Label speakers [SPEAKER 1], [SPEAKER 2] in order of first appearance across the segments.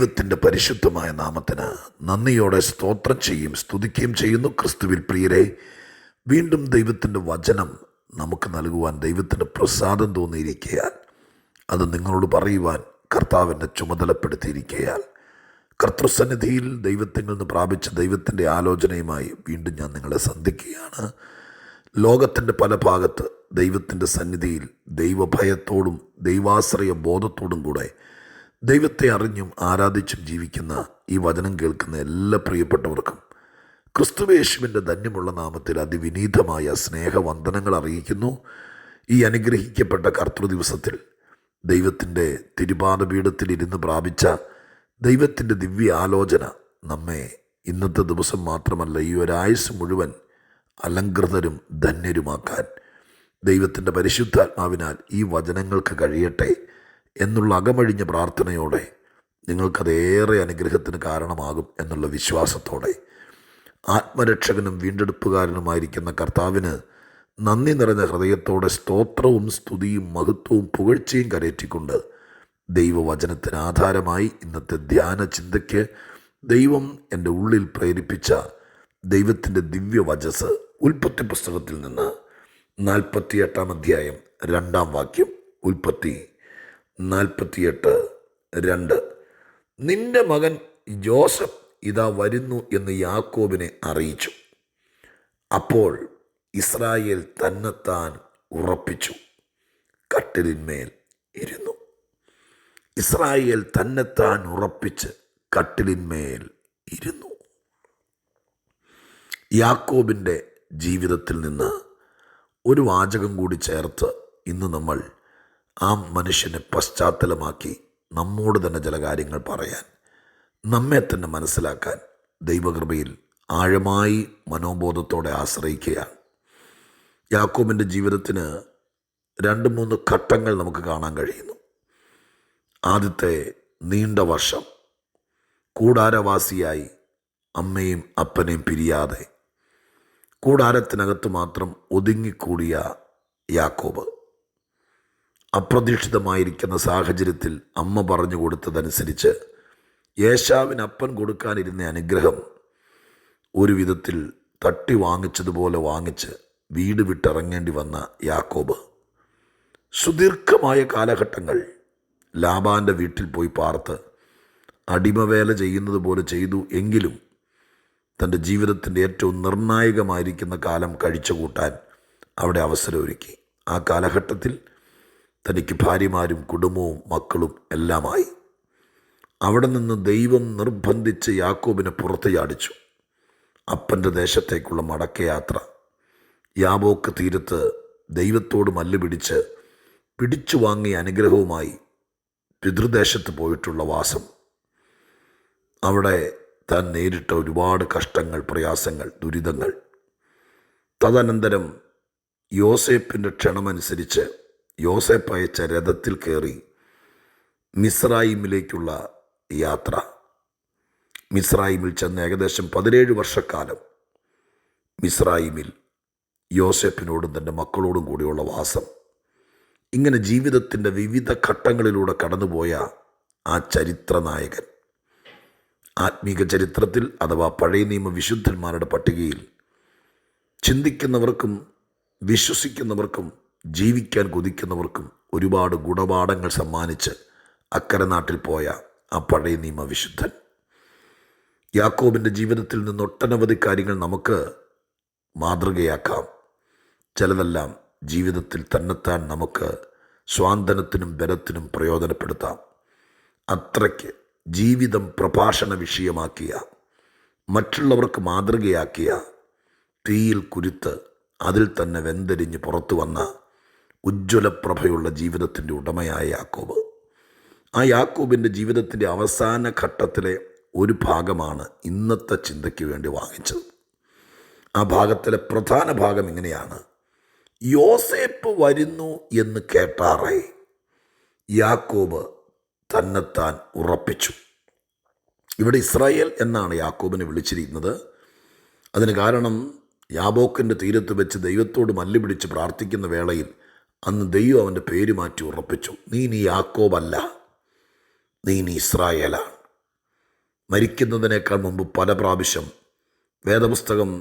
[SPEAKER 1] ദൈവത്തിൻ്റെ പരിശുദ്ധമായ നാമത്തിന് നന്ദിയോടെ സ്തോത്രം ചെയ്യും സ്തുതിക്കുകയും ചെയ്യുന്നു. ക്രിസ്തുവിൽ പ്രിയരെ, വീണ്ടും ദൈവത്തിൻ്റെ വചനം നമുക്ക് നൽകുവാൻ ദൈവത്തിൻ്റെ പ്രസാദം തോന്നിയിരിക്കയാൽ അത് നിങ്ങളോട് പറയുവാൻ കർത്താവിൻ്റെ ചുമതലപ്പെടുത്തിയിരിക്കയാൽ കർത്തൃസന്നിധിയിൽ ദൈവത്തിൽ നിന്ന് പ്രാപിച്ച ദൈവത്തിൻ്റെ ആലോചനയുമായി വീണ്ടും ഞാൻ നിങ്ങളെ സന്ധിക്കുകയാണ്. ലോകത്തിൻ്റെ പല ഭാഗത്ത് ദൈവത്തിൻ്റെ സന്നിധിയിൽ ദൈവഭയത്തോടും ദൈവാശ്രയ ബോധത്തോടും കൂടെ ദൈവത്തെ അറിഞ്ഞും ആരാധിച്ചും ജീവിക്കുന്ന ഈ വചനം കേൾക്കുന്ന എല്ലാ പ്രിയപ്പെട്ടവർക്കും ക്രിസ്തുയേശുവിൻ്റെ ധന്യമുള്ള നാമത്തിൽ അതിവിനീതമായ സ്നേഹവന്ദനങ്ങൾ അറിയിക്കുന്നു. ഈ അനുഗ്രഹിക്കപ്പെട്ട കർത്തൃദിവസത്തിൽ ദൈവത്തിൻ്റെ തിരുപാദപീഠത്തിൽ ഇരുന്ന് പ്രാപിച്ച ദൈവത്തിൻ്റെ ദിവ്യ ആലോചന നമ്മെ ഇന്നത്തെ ദിവസം മാത്രമല്ല ഈ ഒരായുസ് മുഴുവൻ അലങ്കൃതരും ധന്യരുമാക്കാൻ ദൈവത്തിൻ്റെ പരിശുദ്ധാത്മാവിനാൽ ഈ വചനങ്ങൾക്ക് കഴിയട്ടെ എന്നുള്ള അകമഴിഞ്ഞ പ്രാർത്ഥനയോടെ നിങ്ങൾക്കതേറെ അനുഗ്രഹത്തിന് കാരണമാകും എന്നുള്ള വിശ്വാസത്തോടെ ആത്മരക്ഷകനും വീണ്ടെടുപ്പുകാരനുമായിരിക്കുന്ന കർത്താവിന് നന്ദി നിറഞ്ഞ ഹൃദയത്തോടെ സ്തോത്രവും സ്തുതിയും മഹത്വവും പുകഴ്ചയും കരയറ്റിക്കൊണ്ട് ദൈവവചനത്തിന് ആധാരമായി ഇന്നത്തെ ധ്യാന ചിന്തയ്ക്ക് ദൈവം എൻ്റെ ഉള്ളിൽ പ്രേരിപ്പിച്ച ദൈവത്തിൻ്റെ ദിവ്യവചസ് ഉൽപ്പത്തി പുസ്തകത്തിൽ നിന്ന് 48 അധ്യായം 2 വാക്യം. ഉൽപ്പത്തി 48:2. നിന്റെ മകൻ ജോസഫ് ഇതാ വരുന്നു എന്ന് യാക്കോബിനെ അറിയിച്ചു. അപ്പോൾ ഇസ്രായേൽ തന്നെത്താൻ ഉറപ്പിച്ചു കട്ടിലിന്മേൽ ഇരുന്നു. ഇസ്രായേൽ തന്നെത്താൻ ഉറപ്പിച്ച് കട്ടിലിന്മേൽ ഇരുന്നു. യാക്കോബിൻ്റെ ജീവിതത്തിൽ നിന്ന് ഒരു വാചകം കൂടി ചേർത്ത് ഇന്ന് നമ്മൾ ആ മനുഷ്യനെ പശ്ചാത്തലമാക്കി നമ്മോട് തന്നെ ചില കാര്യങ്ങൾ പറയാൻ, നമ്മെ തന്നെ മനസ്സിലാക്കാൻ ദൈവകൃപയിൽ ആഴമായി മനോബോധത്തോടെ ആശ്രയിക്കുകയാണ്. യാക്കോബിൻ്റെ ജീവിതത്തിന് 2-3 ഘട്ടങ്ങൾ നമുക്ക് കാണാൻ കഴിയുന്നു. ആദ്യത്തെ നീണ്ട വർഷം കൂടാരവാസിയായി അമ്മയും അപ്പനെയും പിരിയാതെ കൂടാരത്തിനകത്ത് മാത്രം ഒതുങ്ങിക്കൂടിയ യാക്കോബ് അപ്രതീക്ഷിതമായിരിക്കുന്ന സാഹചര്യത്തിൽ അമ്മ പറഞ്ഞു കൊടുത്തതനുസരിച്ച് ഏശാവിന് അപ്പൻ കൊടുക്കാനിരുന്ന അനുഗ്രഹം ഒരു വിധത്തിൽ തട്ടി വാങ്ങിച്ചതുപോലെ വാങ്ങിച്ച് വീട് വിട്ടിറങ്ങേണ്ടി വന്ന യാക്കോബ് സുദീർഘമായ കാലഘട്ടങ്ങൾ ലാബാൻ്റെ വീട്ടിൽ പോയി പാർത്ത് അടിമവേല ചെയ്യുന്നത് പോലെ ചെയ്തു. എങ്കിലും തൻ്റെ ജീവിതത്തിൻ്റെ ഏറ്റവും നിർണായകമായിരിക്കുന്ന കാലം കഴിച്ചുകൂട്ടാൻ അവിടെ അവസരമൊരുക്കി. ആ കാലഘട്ടത്തിൽ തനിക്ക് ഭാര്യമാരും കുടുംബവും മക്കളും എല്ലാമായി. അവിടെ നിന്ന് ദൈവം നിർബന്ധിച്ച് യാക്കോബിനെ പുറത്ത് ചാടിച്ചു. അപ്പൻ്റെ ദേശത്തേക്കുള്ള മടക്കയാത്ര, യാബോക്ക് തീരത്ത് ദൈവത്തോട് മല്ലുപിടിച്ച് പിടിച്ചു വാങ്ങിയ അനുഗ്രഹവുമായി പിതൃദേശത്ത് പോയിട്ടുള്ള വാസം, അവിടെ താൻ നേരിട്ട ഒരുപാട് കഷ്ടങ്ങൾ, പ്രയാസങ്ങൾ, ദുരിതങ്ങൾ. തദനന്തരം യോസേപ്പിൻ്റെ ക്ഷണമനുസരിച്ച് യോസേപ്പ് അയച്ച രഥത്തിൽ കയറി മിസ്രയീമിലേക്കുള്ള യാത്ര. മിസ്രയീമിൽ ചെന്ന് ഏകദേശം 17 വർഷക്കാലം മിസ്രയീമിൽ യോസേപ്പിനോടും തൻ്റെ മക്കളോടും കൂടിയുള്ള വാസം. ഇങ്ങനെ ജീവിതത്തിൻ്റെ വിവിധ ഘട്ടങ്ങളിലൂടെ കടന്നുപോയ ആ ചരിത്ര നായകൻ ആത്മീക ചരിത്രത്തിൽ അഥവാ പഴയ നിയമ വിശുദ്ധന്മാരുടെ പട്ടികയിൽ ചിന്തിക്കുന്നവർക്കും വിശ്വസിക്കുന്നവർക്കും ജീവിക്കാൻ കൊതിക്കുന്നവർക്കും ഒരുപാട് ഗുണപാഠങ്ങൾ സമ്മാനിച്ച് അക്കരെ നാട്ടിൽ പോയ ആ പഴയ നിയമ വിശുദ്ധൻ യാക്കോബിൻ്റെ ജീവിതത്തിൽ നിന്ന് ഒട്ടനവധി കാര്യങ്ങൾ നമുക്ക് മാതൃകയാക്കാം. ചിലതെല്ലാം ജീവിതത്തിൽ തന്നെത്താൻ നമുക്ക് സ്വാന്തനത്തിനും ബലത്തിനും പ്രയോജനപ്പെടുത്താം. അത്രയ്ക്ക് ജീവിതം പ്രഭാഷണ വിഷയമാക്കിയ, മറ്റുള്ളവർക്ക് മാതൃകയാക്കിയ, തീയിൽ കുരുത്ത് അതിൽ തന്നെ വെന്തരിഞ്ഞ് പുറത്തു വന്ന ഉജ്ജ്വലപ്രഭയുള്ള ജീവിതത്തിൻ്റെ ഉടമയായ യാക്കോബ്. ആ യാക്കോബിൻ്റെ ജീവിതത്തിൻ്റെ അവസാന ഘട്ടത്തിലെ ഒരു ഭാഗമാണ് ഇന്നത്തെ ചിന്തയ്ക്ക് വേണ്ടി വാങ്ങിച്ചത്. ആ ഭാഗത്തിലെ പ്രധാന ഭാഗം ഇങ്ങനെയാണ്: യോസേപ്പ് വരുന്നു എന്ന് കേട്ടാറേ യാക്കോബ് തന്നെത്താൻ ഉറപ്പിച്ചു. ഇവിടെ ഇസ്രായേൽ എന്നാണ് യാക്കോബിനെ വിളിച്ചിരിക്കുന്നത്. അതിന് കാരണം യാബോക്കിൻ്റെ തീരത്ത് വെച്ച് ദൈവത്തോട് മല്ലുപിടിച്ച് പ്രാർത്ഥിക്കുന്ന വേളയിൽ അന്ന് ദൈവം അവൻ്റെ പേര് മാറ്റി ഉറപ്പിച്ചു. നീ ഇനി യാക്കോബല്ല, നീ ഇനി ഇസ്രായേലാണ്. മരിക്കുന്നതിനേക്കാൾ മുമ്പ് പല പ്രാവശ്യം വേദപുസ്തകം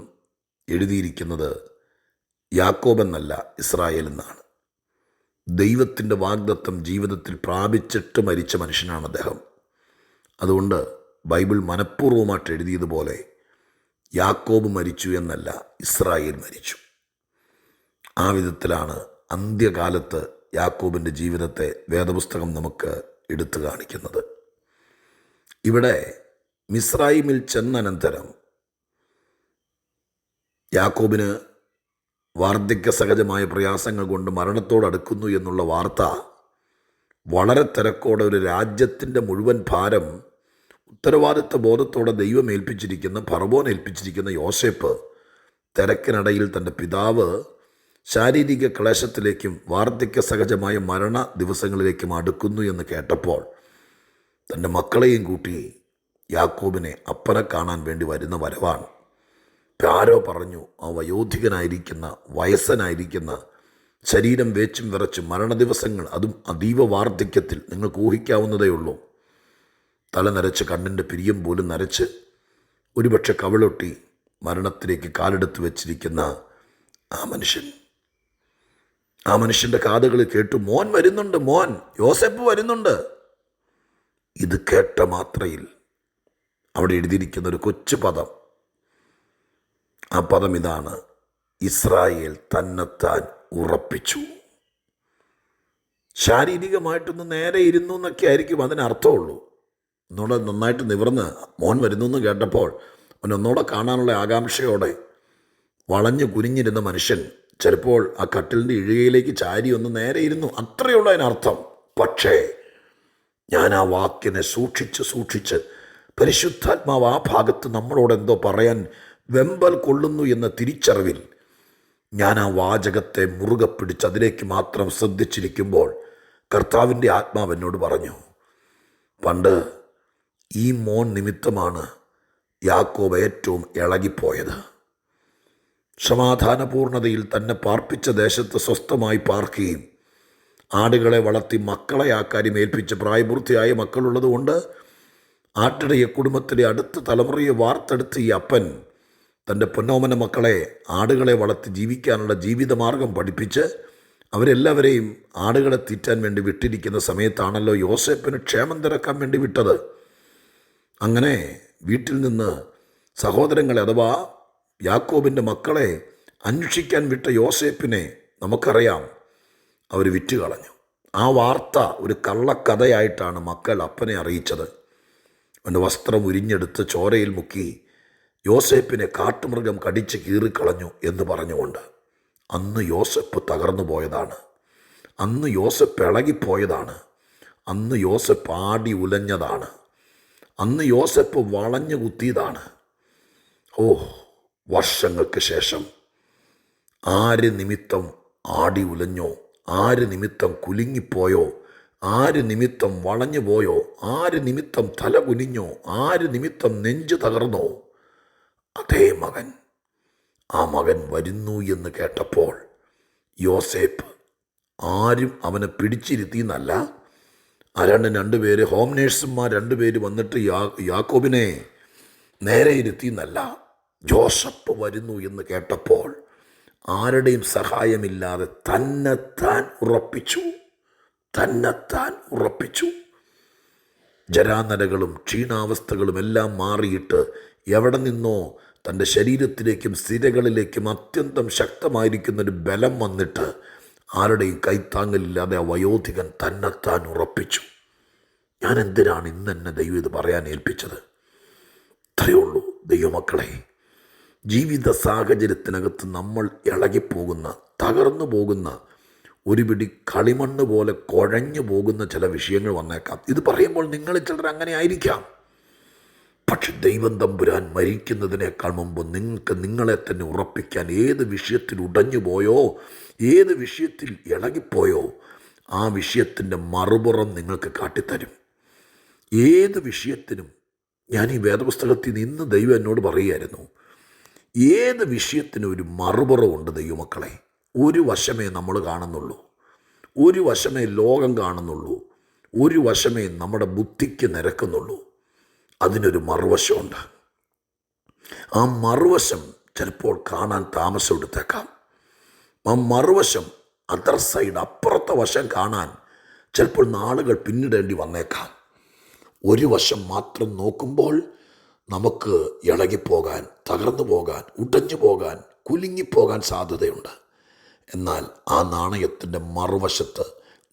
[SPEAKER 1] എഴുതിയിരിക്കുന്നത് യാക്കോബ് എന്നല്ല, ഇസ്രായേൽ എന്നാണ്. ദൈവത്തിൻ്റെ വാഗ്ദത്തം ജീവിതത്തിൽ പ്രാപിച്ചിട്ട് മരിച്ച മനുഷ്യനാണ് അദ്ദേഹം. അതുകൊണ്ട് ബൈബിൾ മനഃപൂർവ്വമായിട്ട് എഴുതിയതുപോലെ യാക്കോബ് മരിച്ചു എന്നല്ല, ഇസ്രായേൽ മരിച്ചു. ആ വിധത്തിലാണ് അന്ത്യകാലത്ത് യാക്കോബിൻ്റെ ജീവിതത്തെ വേദപുസ്തകം നമുക്ക് എടുത്തു കാണിക്കുന്നത്. ഇവിടെ മിസ്രയീമിൽ ചെന്നനന്തരം യാക്കോബിന് വാർദ്ധക്യ സഹജമായ പ്രയാസങ്ങൾ കൊണ്ട് മരണത്തോടടുക്കുന്നു എന്നുള്ള വാർത്ത വളരെ തിരക്കോടെ ഒരു രാജ്യത്തിൻ്റെ മുഴുവൻ ഭാരം ഉത്തരവാദിത്വ ബോധത്തോടെ ദൈവം ഏൽപ്പിച്ചിരിക്കുന്ന, ഫറവോൻ ഏൽപ്പിച്ചിരിക്കുന്ന യോസേപ്പ് തിരക്കിനിടയിൽ തൻ്റെ പിതാവ് ശാരീരിക ക്ലേശത്തിലേക്കും വാർദ്ധക്യ സഹജമായ മരണ ദിവസങ്ങളിലേക്കും അടുക്കുന്നു എന്ന് കേട്ടപ്പോൾ തൻ്റെ മക്കളെയും കൂട്ടി യാക്കോബിനെ അപ്പനെ കാണാൻ വേണ്ടി വരുന്ന വരവാണ്. ആരോ പറഞ്ഞു, ആ വയോധികനായിരിക്കുന്ന, വയസ്സനായിരിക്കുന്ന, ശരീരം വേച്ചും വിറച്ചും മരണദിവസങ്ങൾ, അതും അതീവ വാർദ്ധക്യത്തിൽ, നിങ്ങൾക്ക് ഊഹിക്കാവുന്നതേ ഉള്ളൂ, തല നരച്ച് കണ്ണിൻ്റെ പിരിയം പോലും നരച്ച് ഒരുപക്ഷെ കവിളൊട്ടി മരണത്തിലേക്ക് കാലെടുത്ത് വെച്ചിരിക്കുന്ന ആ മനുഷ്യൻ്റെ കാതുകളിൽ കേട്ടു, മോൻ വരുന്നുണ്ട്, മോൻ യോസേപ്പ് വരുന്നുണ്ട്. ഇത് കേട്ട മാത്രയിൽ അവിടെ എഴുതിയിരിക്കുന്ന ഒരു കൊച്ചു പദം, ആ പദം ഇതാണ്: ഇസ്രായേൽ തന്നെത്താൻ ഉറപ്പിച്ചു. ശാരീരികമായിട്ടൊന്ന് നേരെ ഇരുന്നു എന്നൊക്കെ ആയിരിക്കും അതിനർത്ഥമുള്ളൂ. ഒന്നുകൂടെ നന്നായിട്ട് നിവർന്ന് മോൻ വരുന്നു എന്ന് കേട്ടപ്പോൾ അവനൊന്നുകൂടെ കാണാനുള്ള ആകാംക്ഷയോടെ വളഞ്ഞു കുനിഞ്ഞിരുന്ന മനുഷ്യൻ ചിലപ്പോൾ ആ കട്ടിലിൻ്റെ ഇഴുകയിലേക്ക് ചാരി ഒന്ന് നേരെ ഇരുന്നു, അത്രയുള്ള അതിനർത്ഥം. പക്ഷേ ഞാൻ ആ വാക്കിനെ സൂക്ഷിച്ച് പരിശുദ്ധാത്മാവ് ആ ഭാഗത്ത് നമ്മളോട് എന്തോ പറയാൻ വെമ്പൽ കൊള്ളുന്നു എന്ന തിരിച്ചറിവിൽ ഞാൻ ആ വാചകത്തെ മുറുകെ പിടിച്ച് അതിലേക്ക് മാത്രം ശ്രദ്ധിച്ചിരിക്കുമ്പോൾ കർത്താവിൻ്റെ ആത്മാവ് എന്നോട് പറഞ്ഞു, പണ്ട് ഈ മോൻ നിമിത്തമാണ് യാക്കോബ് ഏറ്റവും ഇളകിപ്പോയത്. സമാധാനപൂർണതയിൽ തന്നെ പാർപ്പിച്ച ദേശത്ത് സ്വസ്ഥമായി പാർക്കുകയും ആടുകളെ വളർത്തി മക്കളെ ആ കാര്യം ഏൽപ്പിച്ച് പ്രായപൂർത്തിയായ മക്കളുള്ളതുകൊണ്ട് ആട്ടിടയ കുടുംബത്തിലെ അടുത്ത തലമുറയെ വാർത്തെടുത്ത് ഈ അപ്പൻ തൻ്റെ പൊന്നോമന മക്കളെ ആടുകളെ വളർത്തി ജീവിക്കാനുള്ള ജീവിതമാർഗം പഠിപ്പിച്ച് അവരെല്ലാവരെയും ആടുകളെ തീറ്റാൻ വേണ്ടി വിട്ടിരിക്കുന്ന സമയത്താണല്ലോ യോസേപ്പിന് ക്ഷേമം തിരക്കാൻ വേണ്ടി വിട്ടത്. അങ്ങനെ വീട്ടിൽ നിന്ന് സഹോദരങ്ങളെ അഥവാ യാക്കോബിൻ്റെ മക്കളെ അന്വേഷിക്കാൻ വിട്ട യോസേപ്പിനെ നമുക്കറിയാം, അവർ വിറ്റുകളഞ്ഞു. ആ വാർത്ത ഒരു കള്ളക്കഥയായിട്ടാണ് മക്കൾ അപ്പനെ അറിയിച്ചത്. അവൻ്റെ വസ്ത്രം ഉരിഞ്ഞെടുത്ത് ചോരയിൽ മുക്കി യോസേപ്പിനെ കാട്ടുമൃഗം കടിച്ച് കീറിക്കളഞ്ഞു എന്ന് പറഞ്ഞുകൊണ്ട്. അന്ന് യോസേപ്പ് തകർന്നു പോയതാണ്, അന്ന് യോസേപ്പ് ഇളകിപ്പോയതാണ്, അന്ന് യോസേപ്പ് ആടി ഉലഞ്ഞതാണ്, അന്ന് യോസേപ്പ് വളഞ്ഞു കുത്തിയതാണ്. ഓ, വർഷങ്ങൾക്ക് ശേഷം ആര് നിമിത്തം ആടി ഉലഞ്ഞോ, ആര് നിമിത്തം കുലുങ്ങിപ്പോയോ, ആര് നിമിത്തം വളഞ്ഞു പോയോ, ആര് നിമിത്തം തല കുനിഞ്ഞോ, ആര് നിമിത്തം നെഞ്ചു തകർന്നോ, അതേ മകൻ, ആ മകൻ വരുന്നു എന്ന് കേട്ടപ്പോൾ യോസേപ്പ് ആരും അവനെ പിടിച്ചിരുത്തിയെന്നല്ല, രണ്ടുപേര് ഹോം നേഴ്സുമാർ രണ്ടുപേര് വന്നിട്ട് യാക്കോബിനെ നേരെ ഇരുത്തിയെന്നല്ല, ജോസഫ് വരുന്നു എന്ന് കേട്ടപ്പോൾ ആരുടെയും സഹായമില്ലാതെ തന്നെത്താൻ ഉറപ്പിച്ചു. ജരാനരകളും ക്ഷീണാവസ്ഥകളും എല്ലാം മാറിയിട്ട് എവിടെ നിന്നോ തൻ്റെ ശരീരത്തിലേക്കും സ്ഥിരകളിലേക്കും അത്യന്തം ശക്തമായിരിക്കുന്നൊരു ബലം വന്നിട്ട് ആരുടെയും കൈത്താങ്ങലില്ലാതെ ആ വയോധികൻ തന്നെത്താൻ ഉറപ്പിച്ചു. ഞാൻ എന്തിനാണ് ഇന്നെന്നെ ദൈവം ഇത് പറയാൻ ഏൽപ്പിച്ചത്? ഇത്രയേ ഉള്ളൂ ദൈവമക്കളെ. ജീവിത സാഹചര്യത്തിനകത്ത് നമ്മൾ ഇളകിപ്പോകുന്ന, തകർന്നു പോകുന്ന, ഒരു പിടി കളിമണ്ണ് പോലെ കുഴഞ്ഞു പോകുന്ന ചില വിഷയങ്ങൾ വന്നേക്കാം. ഇത് പറയുമ്പോൾ നിങ്ങളിൽ ചിലർ അങ്ങനെ ആയിരിക്കാം. പക്ഷെ ദൈവം തമ്പുരാൻ മരിക്കുന്നതിനേക്കാൾ മുമ്പ് നിങ്ങൾക്ക് നിങ്ങളെ തന്നെ ഉറപ്പിക്കാൻ, ഏത് വിഷയത്തിൽ ഉടഞ്ഞു പോയോ, ഏത് വിഷയത്തിൽ ഇളകിപ്പോയോ, ആ വിഷയത്തിൻ്റെ മറുപുറം നിങ്ങൾക്ക് കാട്ടിത്തരും. ഏത് വിഷയത്തിനും ഞാൻ ഈ വേദപുസ്തകത്തിൽ നിന്ന് ദൈവം എന്നോട് പറയുമായിരുന്നു, ഏത് വിഷയത്തിനും ഒരു മറുപുറമുണ്ട് ദൈവമക്കളെ. ഒരു വശമേ നമ്മൾ കാണുന്നുള്ളൂ, ഒരു വശമേ ലോകം കാണുന്നുള്ളൂ, ഒരു വശമേ നമ്മുടെ ബുദ്ധിക്ക് നിരക്കുന്നുള്ളൂ. അതിനൊരു മറുവശമുണ്ട്. ആ മറുവശം ചിലപ്പോൾ കാണാൻ താമസം എടുത്തേക്കാം. ആ മറുവശം, അതർ സൈഡ്, അപ്പുറത്തെ വശം കാണാൻ ചിലപ്പോൾ നാളുകൾ പിന്നിടേണ്ടി വന്നേക്കാം. ഒരു വശം മാത്രം നോക്കുമ്പോൾ നമുക്ക് ഇളകിപ്പോകാൻ, തകർന്നു പോകാൻ, ഉടഞ്ഞു പോകാൻ, കുലുങ്ങിപ്പോകാൻ സാധ്യതയുണ്ട്. എന്നാൽ ആ നാണയത്തിൻ്റെ മറുവശത്ത്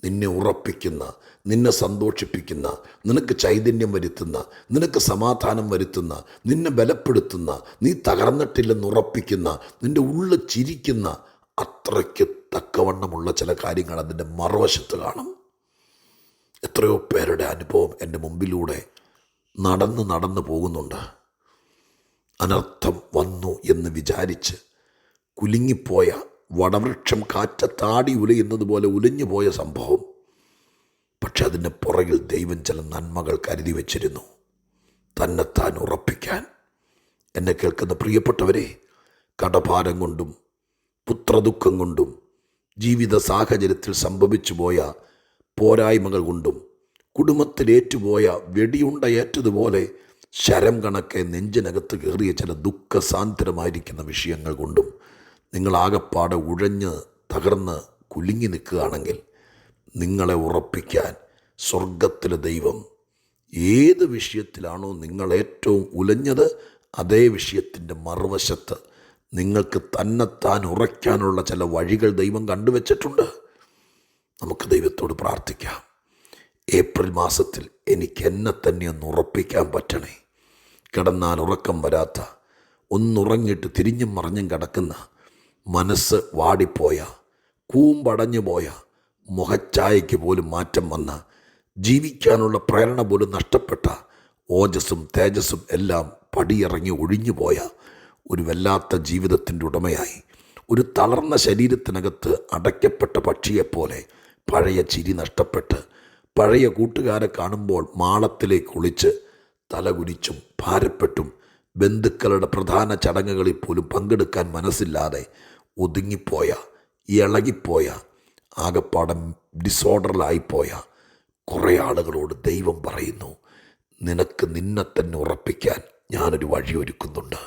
[SPEAKER 1] നിന്നെ ഉറപ്പിക്കുന്ന, നിന്നെ സന്തോഷിപ്പിക്കുന്ന, നിനക്ക് ചൈതന്യം വരുത്തുന്ന, നിനക്ക് സമാധാനം വരുത്തുന്ന, നിന്നെ ബലപ്പെടുത്തുന്ന, നീ തകർന്നിട്ടില്ലെന്ന് ഉറപ്പിക്കുന്ന, നിൻ്റെ ഉള്ളിൽ ചിരിക്കുന്ന അത്രയ്ക്ക് തക്കവണ്ണമുള്ള ചില കാര്യങ്ങൾ അതിൻ്റെ മറുവശത്ത് കാണും. എത്രയോ പേരുടെ അനുഭവം എൻ്റെ മുമ്പിലൂടെ നടന്ന് പോകുന്നുണ്ട്. അനർത്ഥം വന്നു എന്ന് വിചാരിച്ച് കുലുങ്ങിപ്പോയ വടവൃക്ഷം കാറ്റത്താടി ഉലയുന്നത് പോലെ ഉലഞ്ഞു പോയ സംഭവം. പക്ഷെ അതിൻ്റെ പുറകിൽ ദൈവം ചില നന്മകൾ കരുതി വച്ചിരുന്നു, തന്നെത്താൻ ഉറപ്പിക്കാൻ. എന്നെ കേൾക്കുന്ന പ്രിയപ്പെട്ടവരെ, കടഭാരം കൊണ്ടും പുത്രദുഃഖം കൊണ്ടും ജീവിത സാഹചര്യത്തിൽ സംഭവിച്ചു പോയ പോരായ്മകൾ കൊണ്ടും കുടുംബത്തിലേറ്റുപോയ വെടിയുണ്ടയേറ്റതുപോലെ ശരം കണക്കെ നെഞ്ചിനകത്ത് കയറിയ ചില ദുഃഖസാന്ദ്രമായിരിക്കുന്ന വിഷയങ്ങൾ കൊണ്ടും നിങ്ങളാകപ്പാടെ ഉഴഞ്ഞ് തകർന്ന് കുലുങ്ങി നിൽക്കുകയാണെങ്കിൽ നിങ്ങളെ ഉറപ്പിക്കാൻ സ്വർഗത്തിലെ ദൈവം ഏത് വിഷയത്തിലാണോ നിങ്ങൾ ഏറ്റവും ഉലഞ്ഞത്, അതേ വിഷയത്തിൻ്റെ മറുവശത്ത് നിങ്ങൾക്ക് തന്നെത്താൻ ഉറയ്ക്കാനുള്ള ചില വഴികൾ ദൈവം കണ്ടുവച്ചിട്ടുണ്ട്. നമുക്ക് ദൈവത്തോട് പ്രാർത്ഥിക്കാം. ഏപ്രിൽ മാസത്തിൽ എനിക്ക് എന്നെ തന്നെ ഒന്ന് ഉറപ്പിക്കാൻ പറ്റണേ. കിടന്നാൽ ഉറക്കം വരാത്ത, ഒന്നുറങ്ങിയിട്ട് തിരിഞ്ഞും മറിഞ്ഞും കിടക്കുന്ന, മനസ്സ് വാടിപ്പോയ, കൂമ്പടഞ്ഞു പോയ, മുഖച്ചായയ്ക്ക് പോലും മാറ്റം വന്ന, ജീവിക്കാനുള്ള പ്രേരണ പോലും നഷ്ടപ്പെട്ട, ഓജസ്സും തേജസ്സും എല്ലാം പടിയിറങ്ങി ഒഴിഞ്ഞു പോയ ഒരു വല്ലാത്ത ജീവിതത്തിൻ്റെ ഉടമയായി, ഒരു തളർന്ന ശരീരത്തിനകത്ത് അടയ്ക്കപ്പെട്ട പക്ഷിയെപ്പോലെ പഴയ ചിരി നഷ്ടപ്പെട്ട്, പഴയ കൂട്ടുകാരെ കാണുമ്പോൾ മാളത്തിലേക്ക് ഒളിച്ച് തലകുനിച്ചും ഭാരപ്പെട്ടും ബന്ധുക്കളുടെ പ്രധാന ചടങ്ങുകളിൽ പോലും പങ്കെടുക്കാൻ മനസ്സില്ലാതെ ഒതുങ്ങിപ്പോയ, ഇളകിപ്പോയ, ആകപ്പാടം ഡിസോർഡറിലായിപ്പോയ കുറേ ആളുകളോട് ദൈവം പറയുന്നു, നിനക്ക് നിന്നെ തന്നെ ഉറപ്പിക്കാൻ ഞാനൊരു വഴിയൊരുക്കുന്നുണ്ട്.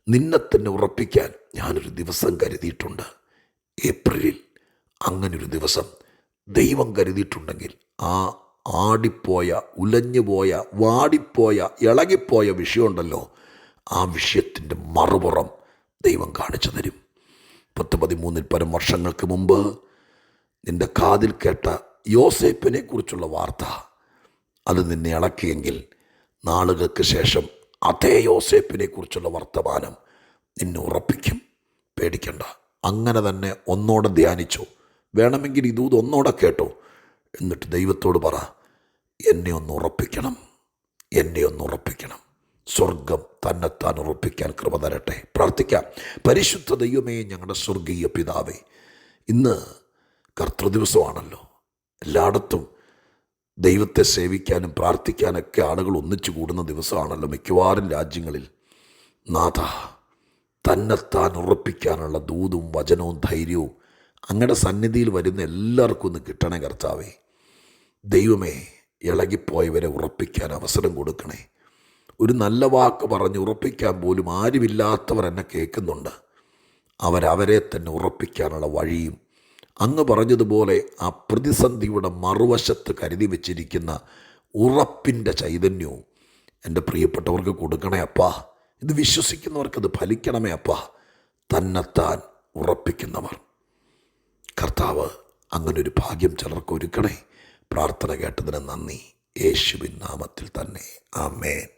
[SPEAKER 1] നിന്നെ തന്നെ ഉറപ്പിക്കാൻ ഞാനൊരു ദിവസം കരുതിയിട്ടുണ്ട്. ഏപ്രിലിൽ അങ്ങനൊരു ദിവസം ദൈവം കരുതിയിട്ടുണ്ടെങ്കിൽ ആ ആടിപ്പോയ, ഉലഞ്ഞുപോയ, വാടിപ്പോയ, ഇളകിപ്പോയ വിഷയമുണ്ടല്ലോ, ആ വിഷയത്തിൻ്റെ മറുപുറം ദൈവം കാണിച്ചു തരും. 10-13 പരം വർഷങ്ങൾക്ക് മുമ്പ് നിൻ്റെ കാതിൽ കേട്ട യോസേപ്പിനെ കുറിച്ചുള്ള വാർത്ത അത് നിന്നെ ഇളക്കിയെങ്കിൽ നാളുകൾക്ക് ശേഷം അതേ യോസേപ്പിനെ കുറിച്ചുള്ള വർത്തമാനം നിന്നെ ഉറപ്പിക്കും. പേടിക്കണ്ട. അങ്ങനെ തന്നെ ഒന്നോടെ ധ്യാനിച്ചു. വേണമെങ്കിൽ ഇതൂത് ഒന്നോടെ കേട്ടോ. എന്നിട്ട് ദൈവത്തോട് പറ, എന്നെ ഒന്ന് ഉറപ്പിക്കണം, എന്നെ ഒന്ന് ഉറപ്പിക്കണം. സ്വർഗം തന്നെത്താൻ ഉറപ്പിക്കാൻ കൃപ തരട്ടെ. പ്രാർത്ഥിക്കാം. പരിശുദ്ധ ദൈവമേ, ഞങ്ങളുടെ സ്വർഗീയ പിതാവേ, ഇന്ന് കർത്തൃദിവസമാണല്ലോ. എല്ലായിടത്തും ദൈവത്തെ സേവിക്കാനും പ്രാർത്ഥിക്കാനൊക്കെ ആളുകൾ ഒന്നിച്ചു കൂടുന്ന ദിവസമാണല്ലോ മിക്കവാറും രാജ്യങ്ങളിൽ. നാഥ, തന്നെത്താൻ ഉറപ്പിക്കാനുള്ള ദൂതും വചനവും ധൈര്യവും അങ്ങയുടെ സന്നിധിയിൽ വരുന്ന എല്ലാവർക്കും ഒന്ന് കിട്ടണേ കർത്താവേ. ദൈവമേ, ഇളകിപ്പോയവരെ ഉറപ്പിക്കാൻ അവസരം കൊടുക്കണേ. ഒരു നല്ല വാക്ക് പറഞ്ഞ് ഉറപ്പിക്കാൻ പോലും ആരുമില്ലാത്തവർ എന്നെ കേൾക്കുന്നുണ്ട്. അവരവരെ തന്നെ ഉറപ്പിക്കാനുള്ള വഴിയും അങ്ങ് പറഞ്ഞതുപോലെ ആ പ്രതിസന്ധിയുടെ മറുവശത്ത് കരുതി വച്ചിരിക്കുന്ന ഉറപ്പിൻ്റെ ചൈതന്യവും എൻ്റെ പ്രിയപ്പെട്ടവർക്ക് കൊടുക്കണേ അപ്പാ. ഇത് വിശ്വസിക്കുന്നവർക്കത് ഫലിക്കണമേ അപ്പാ. തന്നെത്താൻ ഉറപ്പിക്കുന്നവർ, കർത്താവ് അങ്ങനൊരു ഭാഗ്യം ചിലർക്ക് ഒരുക്കണേ. പ്രാർത്ഥന കേട്ടതിന് നന്ദി. യേശുവിൻ നാമത്തിൽ തന്നെ. ആമേൻ.